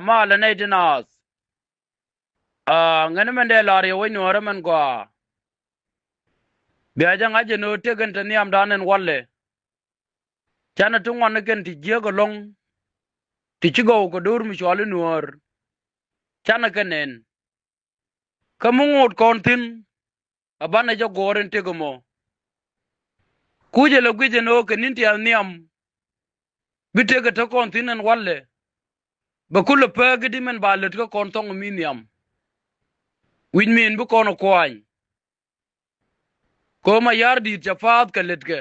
ma la ne dinas ngene men de lari wo ni wara men gwa biya jang aje no tegen tan yam danen walle chana tu ngwan ken ti je go long ti ci go ko dur mi chwali nuor chana kenen kamungut kontin abana jo goren tegomo kuje lo gije no kenin ti niam bitege to kontin en walle ba kulo pagidi men balet ko kontong miniam win min bu kono kwany ko ma yardi chafat kaletke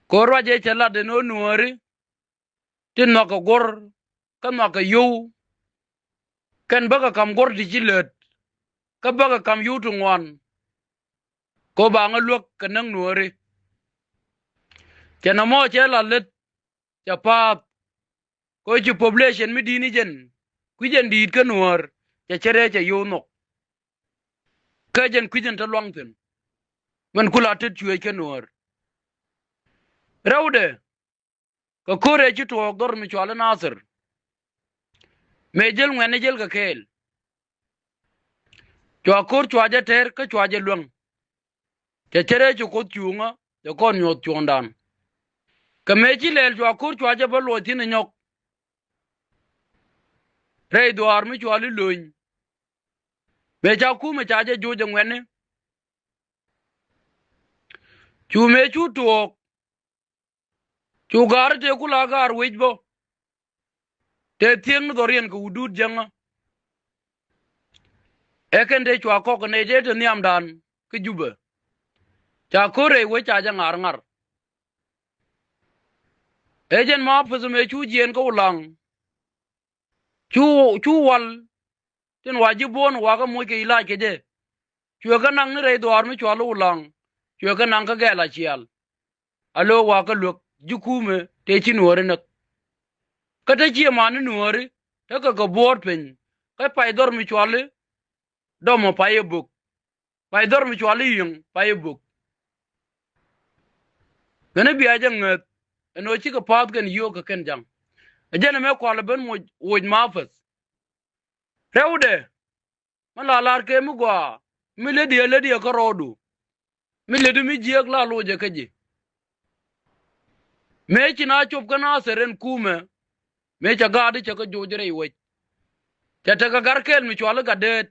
ko raje chala de no nuori tin no ko gor kan ma ka yu kan baga kam gor di jilet ka baga kam yutu ngwan ko ba ngaluk kanang nuori chana mo chela let chafat ko chi population mi dini jen kujen dit ka nuor cha chere cha yu no ka jen kujen ta lwangten man kula tet chue ka nuor rawde ka kore chi to gor mi chwala nasir me jel ngene jel ka kel chwa kor chwa ja ter ka chwa ja lwang cha chere chu ko chunga ja kon nyot chondan ka me chi lel chwa kor chwa ja ba lo tin nyok rei dwar mi chwa li luny me cha ku me cha ja ju ja ngene chu me chu to chu gar te kula gar wejbo te tieng dorien ko udut janga ekende chwa ko ne je to niam dan ke juba cha kore we cha ja ngar ngar ejen ma pese me chu jien ko lang chu wal tin wajibon wa ga mo ke ila ke je chu ga nang re dwar mi chwa lu lang chu ga nang ka ga la chial alo wa ka luk jukume te chi nuore nak ka te chi ma ni nuore te ka bor pen ka pai dor mi chwale do mo pai buk pai dor mi chwale yung pai buk gane biya jang ngat eno chi ka pat gan yo ka ken jang ajana me kwala ben mo woj mafas rewde man la lar ke mu gwa mi le die ka rodu mi le mi jiek la loje ka ji me chi na chop kana seren kume me cha gadi cha ka jojere iwe cha ta ka garkel mi chwala ga det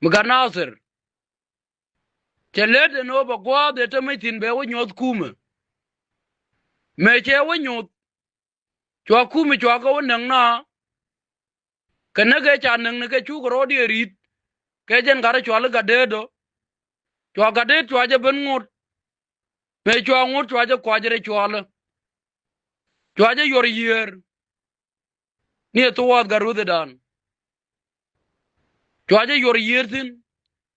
mi ga nasir cha le no ba gwa de ta mi tin be wo nyot kume me che wo nyot chwa kume chwa ka wo nang na kana ga cha nang ne ka chu ko rodi rit ke jen gara chwala ga de do chwa ga de chwa je ben ngut me chwa ngut chwa je kwa jere chwala chwa je yor yer ni to wa ga ru de dan chwa je yor yer tin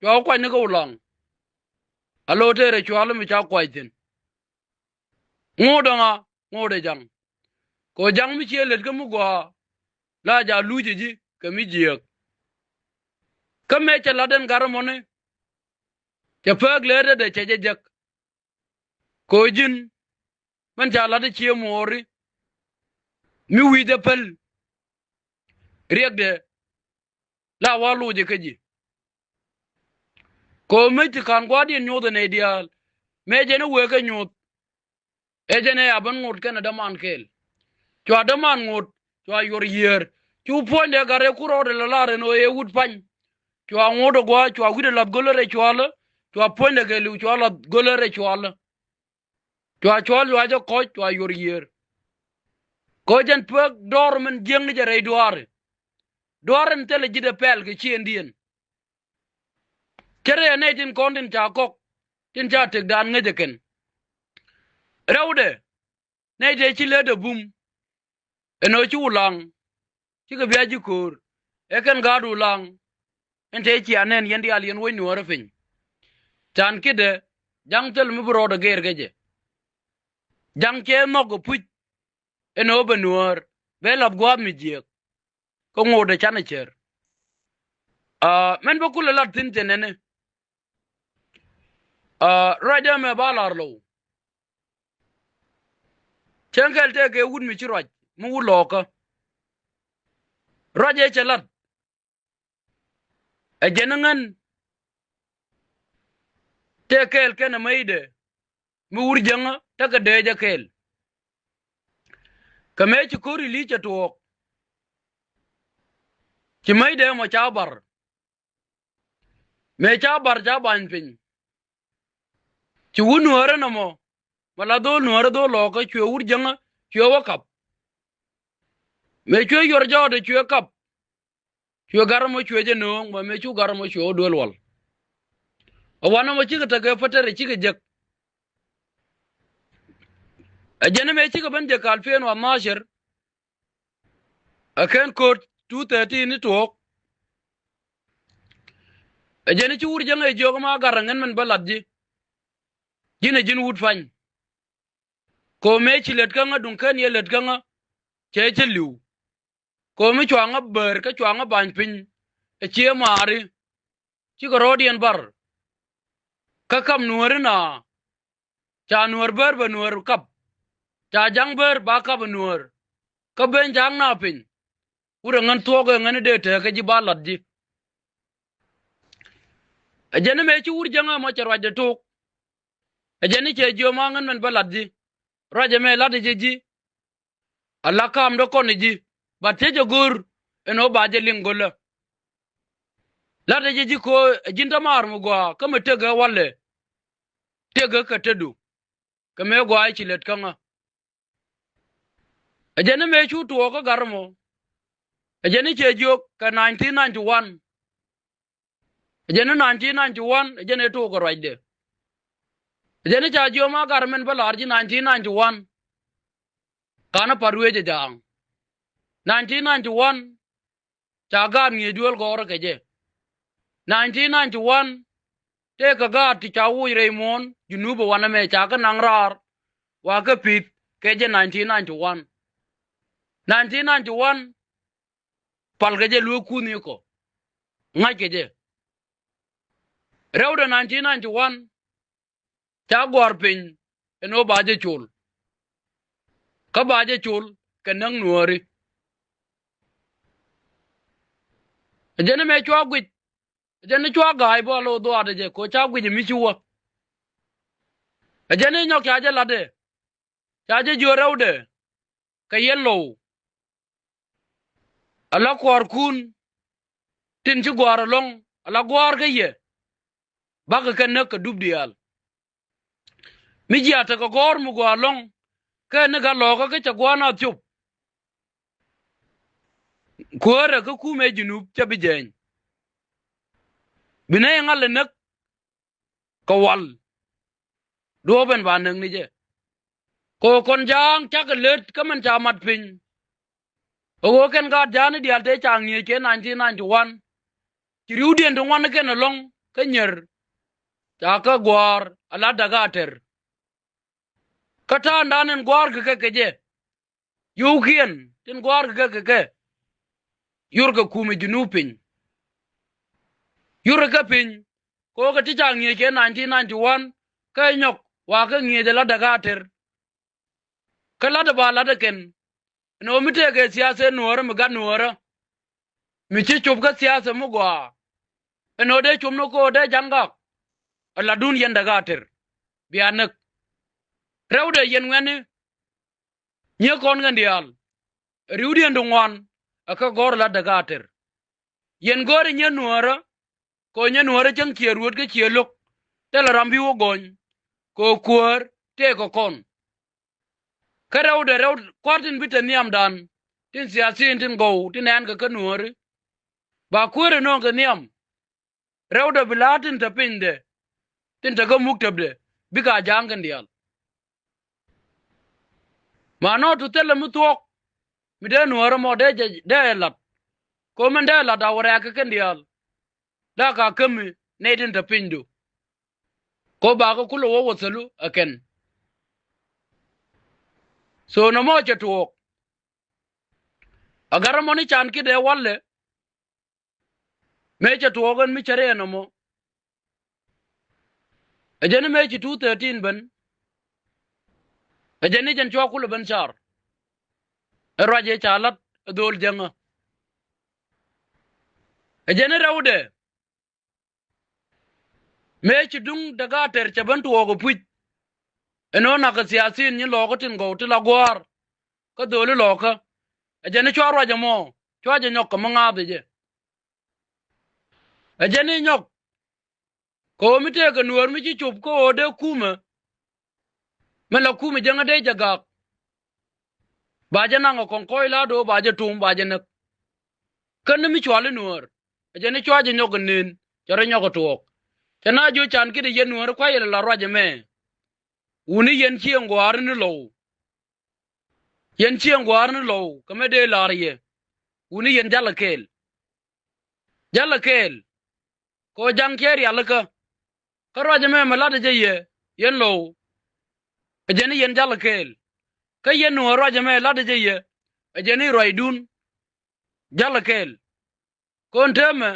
chwa kwa ne ko lang alo tere chwala mi cha kwa tin ngodo nga ngode jang ko jang mi chelet ke mu gwa la ja luje ji ke mi jiek ka me cha laden garamone cha pag lede de che jek ko jin man cha lade che mori mi wi de pel riek de la wa luje ke ji ko me ti kan gwa di nyodo ne dial me je ne we ke nyot e je ne aban ngut ke na da man kel chwa da man ngut chwa yor yer chu ponde gare kuro de la lare no e wut pan chwa ngodo gwa chwa wi de la golore chwa la chwa ponde ke lu chwa la golore chwa la chwa lu ajo ko chwa yor yer ko jen pek dor men jeng ni jare doaren tele jide pel ke chien dien kere ne tin kondin cha kok tin cha tek dan ngejeken rewde ne de chile de bum eno chu lang chi ke bia ji kur eken gadu lang ente chi anen yendi alien wo ni wora fin tan kide jang tel mi bro de ger geje jang ke no go puch eno benuor belab gwad mi jiek ko ngode chana cher men bokul la tin tenene raja me balar lo chenkel te ke wud mi chiroj mu loka roje chalat a jenangan tekel ken maide mu urjanga taka deja kel kame ci kori li ca tuok ci maide mo chabar me chabar cha ban pin ci wunu hore na mo mala do nuore do loka ci urjanga ci wakap me ci yor jawde ci kap ci garamo ci je no ma me ci garamo ci dol wal awana mo ci ta ga fatare ci ga jek ajene me ci ga ban je kalfen wa masher akan ko 230 ni tok ajene ci urjanga e jogo ma garangan man baladji jine jin wut fañ ko me ci let kanga dun kan ye let kanga ce liw ko mi chwanga ber ka chwanga ban pin e ci mari ci ko rodien bar ka kam nuor na cha nuor ber ba nuor kap cha jang ber ba ka ba nuor ka ben jang na pin ura ngan togo ngan de te ka ji balat ji ajene me ci urjanga mo ci raje tok ajene ce jo ma ngan man balat ji raje me lade ji alla kam do kon ji batte jogur eno baje lingola lade ji ko jinta mar mu gwa kama tega walle tega ka tedu kame gwa ai chilet kanga ajene me chu to ko garmo ajene ce jo ka 1991 ajene 1991 ajene to ko raide ajene cha jo ma garmen balarji 1991 kana parweje jang 1991 chagar ngi duel gor keje 1991 te kaga ti chawu Raymond junubo wana me chaka nangrar wa ka pit keje 1991 1991 pal keje lu kuni ko nga keje rewda 1991 chagor pin eno baje chul ka baje chul kanang nuori ajene me chwa gwit ajene chwa gai bo lo do ade je ko cha gwit mi chuwa ajene nyok ya je lade cha je jo rewde ka yellow ala kwar kun tin ci gwar long ala gwar ga ye baka kan ka dubdiyal mi jiata ka gor mu gwar long ka ne ga loga ka cha gwana chup kuara ka kume junub cha bijen binay ngal nak ka wal do ben ba nang ni je ko kon jang cha ka let ka man cha mat pin o ken ga jani dial te chang ni ke 1991 kiriu dien to wan ken long ka nyer cha ka gwar ala daga ter kata ndanen gwar ka je yu kien tin gwar ka yurga kume junupin yurga pin ko ga ti chang ni ke 1991 ka nyok wa ka ngi de la daga ter kala da ba la da ken no mi te ke siyasa nuor mi ga nuor mi ci chup ga siyasa mu gwa no de chum no ko de janga ala dun yen daga ter bianak rewde yen ngani nye kon ngandial riudi ndungwan aka gor la daga ter yen gor nye nuor ko nye nuor jang kierut ke kielok tel rambi wo gon ko kuor te ko kon karewde rew kwartin biten niam dan tin siasin tin go tin an ka nuor ba kuore no ka niam rewde bilatin ta pinde tin ta go muktabde bika jangan dial mano to tele mutok mi de nuor mo de lat ko men de lat awre ka kendial da ka kemi ne tin ta pindu ko ba ko kulo wo selu aken so no mo chetuok agar moni chan ki de walle me chetuogen mi chere no mo ajene me chi 213 ben ajene jen chwa kulo ben char raje chalat dol janga ejene rawde me ci dung daga ter ca bantu wogo puj eno na ka siyasin ni logotin go ti lagwar ka dole loka ejene chwa raje mo chwa je nyok ma ngabe je ejene nyok ko mi te ka nuor mi ci chup ko de kuma mela kuma janga de jaga baje nango kon koy la do baje tum baje nak kan mi chwale nuor ejene chwa je nyok nin chare nyok tok tana jo chan ki de yen nuor kwa yela la raje me uni yen chi ngwar ni lo yen chi ngwar ni lo kame de lariye uni yen jala kel ko jang keri alaka ka raje me malade je ye yen lo ejene yen jala kel ka yen nuor raje me lade je ye ejene roidun jala kel kon teme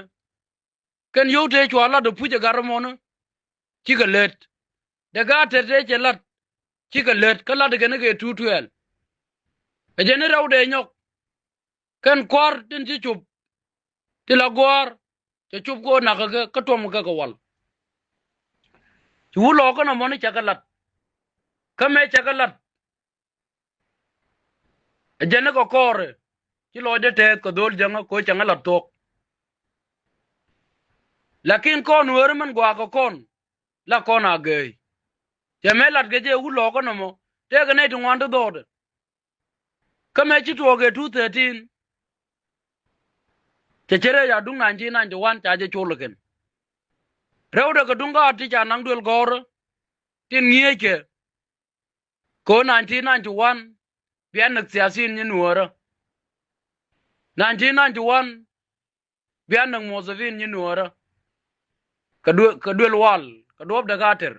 ken yote chwala do puje garmono chiga let daga tete chelat chiga let kala de gene ke tutuel ejene rawde nyok ken kwar tin chi chup ti la gwar che chup go na ka tom ka wal chu lo ko na moni chakalat kame chakalat ejene ko kore ti lo de te ko dol janga ko changala tok lakin kon wer man gwa ko kon la kon agei temelat geje u lo ko no mo te ga ne tu ngwanto dode kame chi toge 213 chere ya dung 1991 chaje chuluken rewde ko dunga ti cha nang dul gor tin ngiyeke ko 1991 bian nak siasin ni nuora 1991 bian nak mozavin ni nuora kadul wal kadob daga ter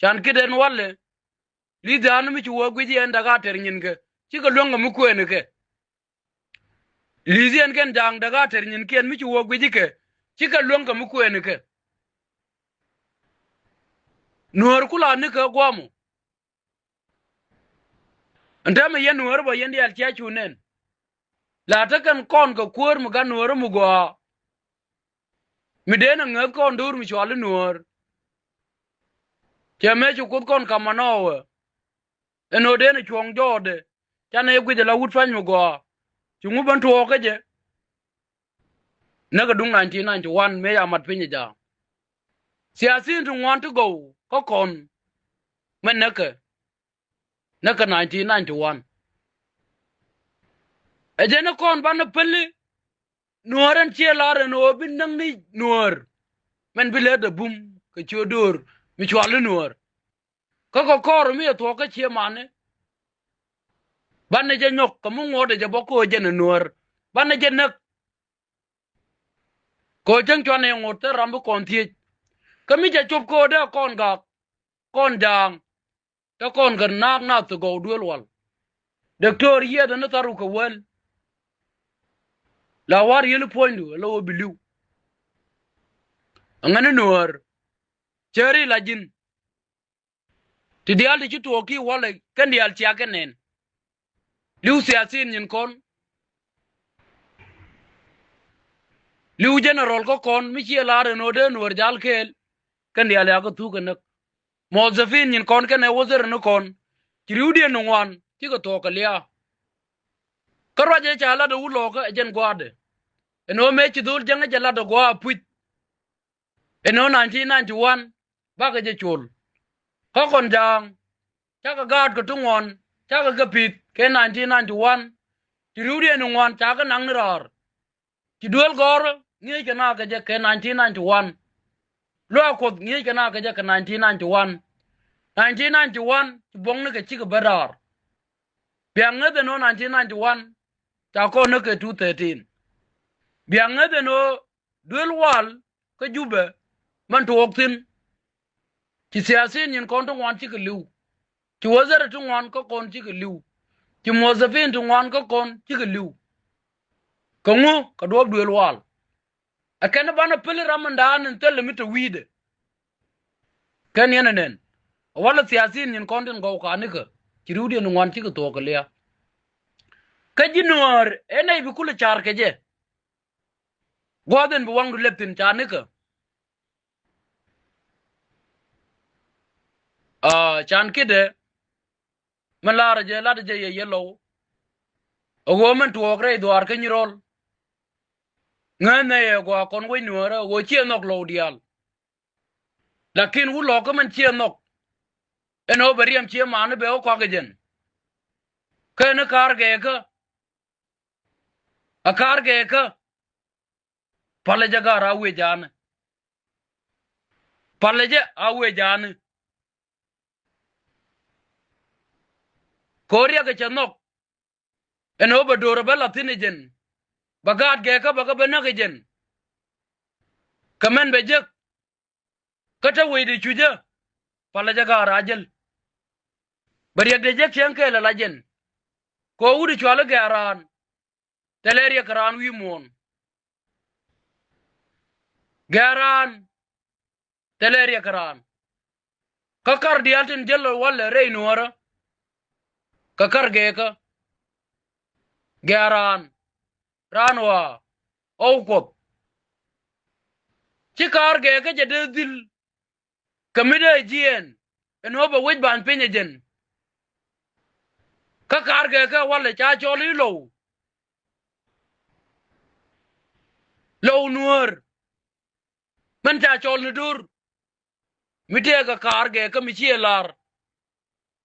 chan kiden walle li dan mi chuo gwiji en daga ter nyin ke ci ko longa mu ko en ke li zien ken dang daga ter nyin ken mi chuo gwiji ke ci ko longa mu ko en ke nuor kula ni ke gwamu ndame yen nuor bo yen yal tia chunen la ta kan kon ko kur mu gan nuor mu go mi dena ngab kon dur mi chwal nuor teme chu kut kon kamanowe eno dena chuong jode chane gwije la wut fan mu go chungu ban tuo ke je naga dung 1991 me ya mat pinyi ja siasin tu want to go ko kon men naka 1991 ejene kon ban pele nuoren chielare no bin nang ni nuor men bile de bum ke chodor mi chwal nuor ko kor mi to ke chie mane ban je nyok ko mu ngode je boko je nuor ban je nak ko jeng chwane ngote rambu kon tie kami je chop ko da kon ga kon dang ta kon ga nak na to go duel wal doctor ye da na taru ko wel la war yele pointu la wo biliu ngane nuor cheri lajin ti dial di to ki wala kan dial ti akenen liu siasin nyin kon liu general ko kon mi chi la re no de nuor jal kel kan dial ya ko tu kan mozafin nyin kon kan e wozer no kon triudie no wan ti ko to ka lia karwa je chala do ulo ka ejen gwade eno me chi dul janga jala do gwa puit eno 1991 baga je chul ko kon jang chaka gad ko tungon chaka gapit ke 1991 triudie no wan chaka nang rar ti dul gor ngi kana ka je ke 1991 lo ko ngi kana ka je ke 1991 1991 bong ne ke chi ka barar biang ne no 1991 ta ko ne ke 213 biang ne no dul wal ka jube man to oktin ti siasin yin kon to wan chi ka liu ti wazara to wan ko kon chi ka liu ti mozafin to wan ko kon chi ka liu ko ngo ka do dul wal akene bana pele ramandan en tele mit wide kan yenen wala siasin yin kon den go ka ne ka ti rudi no wan chi ka to ka lia ka jinuor enai bi kula char ke je goden bu wangu leptin chanika chan kide malara je lada je ye yellow ogo men tuok rei dwar ke nyirol ngane ye go kon we nuora go chie nok lo dial lakin wu lo ko men chie nok eno bariam chie man be o kwa gejen ke ne kar ge ka a kar ge ka pale jaga ra we jan pale je a we jan koria ke chanok eno be dora bela tinijen bagat ge ka baga be na gejen kamen be je kata we di chuje pale jaga ra jel bari de je chen ke la jen ko wudi chwala garan teleria karan wi mon garan teleria karan kakar dialtin jello wala rey nuara kakar geka garan ranwa awkop cikar geka jade dil kamida jien enoba wej ban penyejen kakar geka wala cha choli low nuar man cha chol nudur mitega kar geka michielar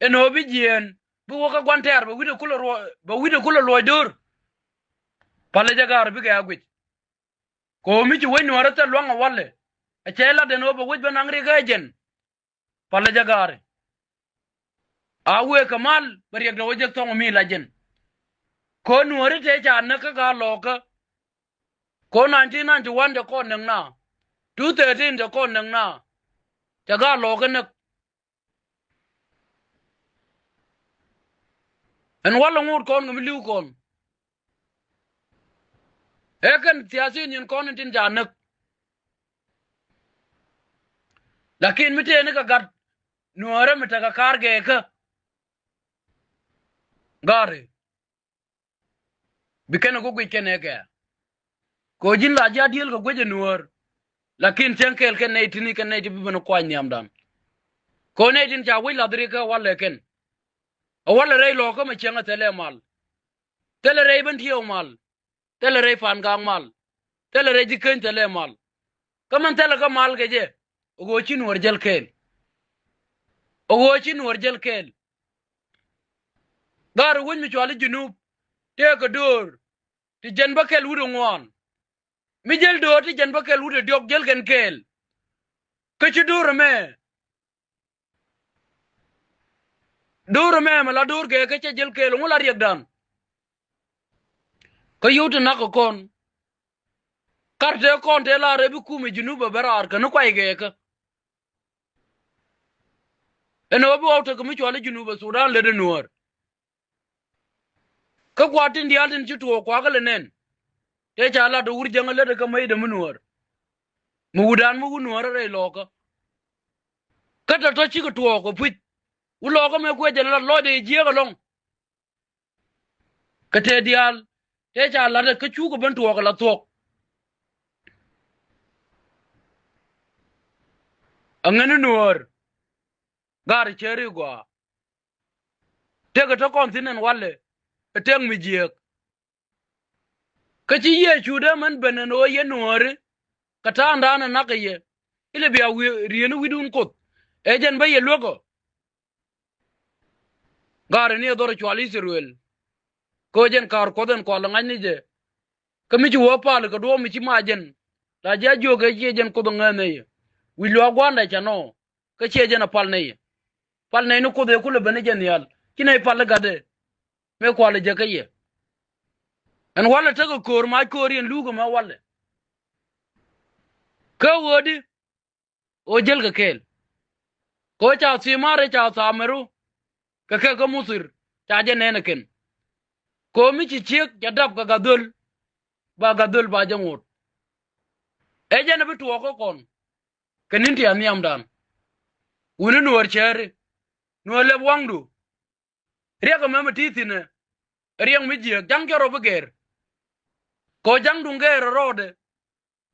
enobi jien bu ka gwanter ba wide kula loy dur pale jagar bi ga gwit ko mi ci wayno warata longa walle a cela de no ba wujba nangri gajen pale jagar awe kamal bari yak wajek to mi lajen ko nuore te cha na ka ga loka ko 1991 de ko nang na 2013 de ko nang na ta ga loka na en wala ngur kon ngam liu kon eken siyasi nyin kon tin janak lakin mite ne ka gat nuore mita ka karge ka gare bikene ko gwikene ke ko jin la ja diel ko gweje nuor lakin tenkel ken ne tini ken ne tibi bano kwa nyam dan ko ne din ja wi ladri ka wala ken o wala rei lo ko ma chenga tele rei ban tiyo mal tele rei fan gang mal tele rei diken tele mal kaman tele ka mal ke je o chin wor jel ken o chin wor jel ken gar won mi chwali junub te ko dur ti jen bakel wudo ngwan mi jel do ti jen bakel wudo diok jel ken kel ke ci dur me mala dur ke ci jel kel ngula riek dan ko yutu na ko kon karte kon te la rebi kumi junuba barar ka no kwai ge ka eno bi auto ko mi chwali junuba sudan le de nuor ka kwatin dialtin ci to kwa ga nen te cha la do wur jangale de ka mai de munuor mu wudan mu nuor re loka kata to ci ko to ko put ulo ko me ko je la lo de je ga long ka te dial te cha la de ka chu ko ban to ko la to angene nuor gar cheri gwa te ga to kontinen walle teng mi jiek ka ci ye chuda man benen o ye nuor ka ta ndana na ka ye ile biya rienu widun kot ejen ba ye logo gar ni dor chwali sirwel ko jen kar koden ko la ngani je kami ci wo pal ko do mi ci majen la ja joge ci jen ko do ngane ye wi lo gwanda chano ka ci jen pal ne no ko de ko le bene jen yal kinai pal gade me ko la je kaye en wala ta ko kor ma korien lugo ma wala ka wodi o jel ka kel ko cha simare cha sameru ka ke ko musir ta je ne ken ko mi ci ciek jadab ka gadul ba jamot ejene bitu ko kon keninti amiam dan unu nuor chere nuor le wangdu riya ko mema titine riang mi ji jang joro beger ko jang dunge rode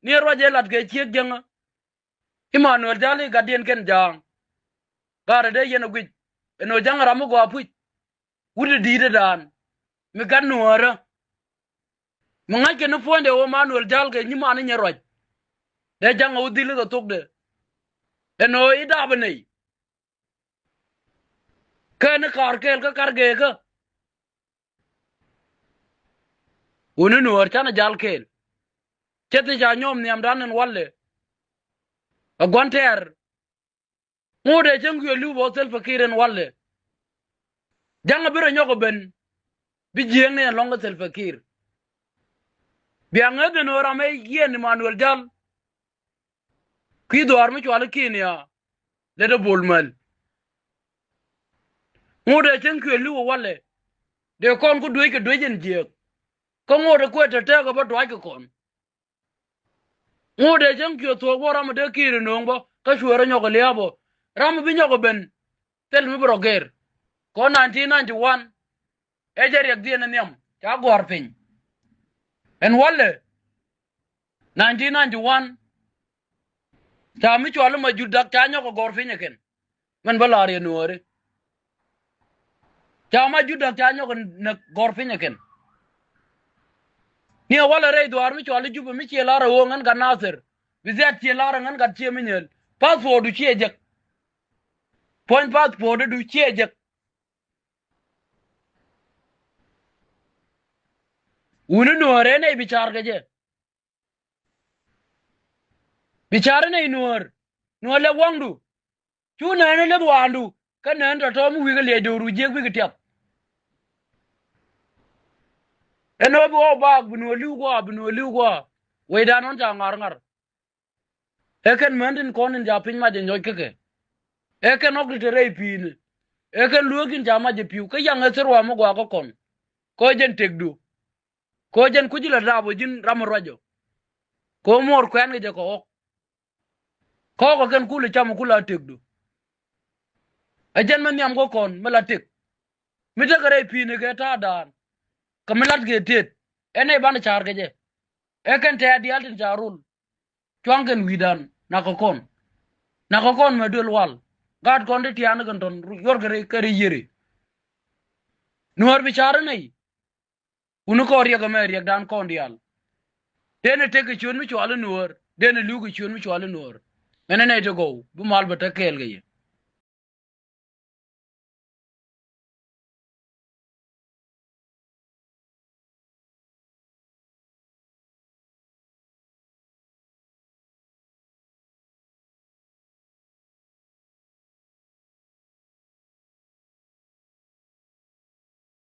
ni roje lat ge chiek jang Emmanuel jali gadien ken jang gara de yeno gwi eno jang ramu go apu wude dide dan mi gan nuora mo ngake no fonde o Manuel jal ge nyima ne nyaroj de jang o dile do tokde eno ida bane ken kar kel ka kar ge ka unu nuor chana jal kel chete ja nyom ni amdanen walle a gwanter ngode jangyo lubo sel fakiren walle janga biro nyoko ben bi jeng ne longa sel fakir bi angade no rame yen Manuel jal ki do armi chwala kinia le de bolmal ngode jangyo lubo walle de kon ku duike duijen jek ko ngode ko tete ko ba dwa ko kon ngode jangyo to bo rame de kire nongbo ka shwere nyoko liabo rame bi nyoko ben tel mi broger ko 1991 ejer yak dien nyam ta gor pin en walle 1991 ta mi chwalo ma judak ta nyoko gor pin ken man balare nuore ta ma judak ta nyoko na gor pin ken ni wala re do armi chwalo jubu mi chelara wo ngan ga nasir bizat chelara ngan ga che minyel passport du chejek point passport du chejek unu nuore ne bichar gaje bichar ne nuor le wangdu chu na ne le wandu kan nan ta to mu wi ga le do ru je wi ga tap eno bo ba bunu liu go we da non ta ngar eken mendin konin ja pin ma je nyoy keke eken ok tere pin eken luogin jama je piu ka yang eserwa mo go kon ko jen tegdu ko jen kujila rabo jin ramorojo ko mor kwen ge ko ken kule cham kula tegdu ajen man yam go kon mala tek mi te gare pin ge ta dan kamilat ge tet ene ban char ge je eken te adi altin jarul twangen widan na ko kon me dul wal gad kon de tiana gan ton yor gare kare yere nuor bichara nei unu ko riya ga mer yak dan kon dial dene tege chun mi chwala nuor dene lugu chun mi chwala nuor mene ne to go bu mal bata kel ge